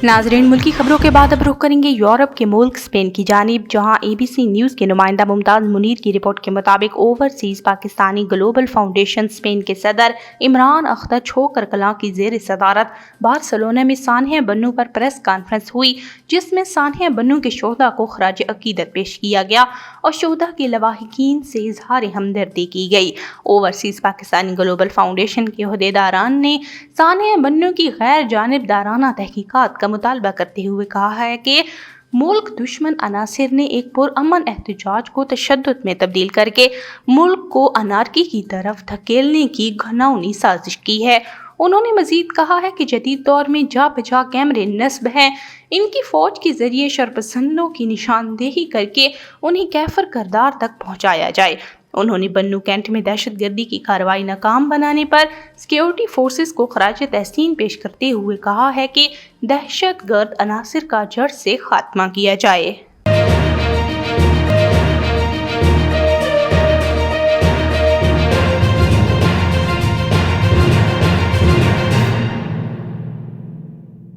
नाजरीन, मुल्की खबरों के बाद अब रुख करेंगे यूरोप के मुल्क स्पेन की जानिब, जहां ABC न्यूज़ के नुमाइंदा मुमताज़ मुनीर की रिपोर्ट के मुताबिक overseas Pakistani global foundation Spain के सदर इमरान अख्तर छोकर कलां की ज़ेर सदारत बार्सिलोना में सानिया बन्नू पर प्रेस कॉन्फ्रेंस हुई, जिसमें सानिया बन्नू के शोहदा को खराज अकीदत पेश किया गया और शोहदा के लवाहिकीन से इजहार हमदर्दी की गई। ओवरसीज़ पाकिस्तानी ग्लोबल फाउंडेशन के अहदेदारान ने सानिया बन्नू की गैर जानिबदाराना तहकीकात का मुतालबा करते हुए कहा है कि मुल्क दुश्मन अनासिर ने एक पुरअमन एहतजाज को तशद्दुद में तब्दील करके मुल्क को अनारकी की तरफ धकेलने की घिनौनी साजिश की है। उन्होंने मजीद कहा है कि जदीद दौर में जा बजा कैमरे नस्ब हैं, इनकी फौज के जरिए शरपसंदों की निशानदेही करके उन्हें कैफर करदार तक पहुंचाया जाए। उन्होंने बन्नू कैंट में दहशतगर्दी की कार्रवाई नाकाम बनाने पर सिक्योरिटी फोर्सेस को खराज तहसीन पेश करते हुए कहा है कि दहशतगर्द अनासिर का जड़ से खात्मा किया जाए।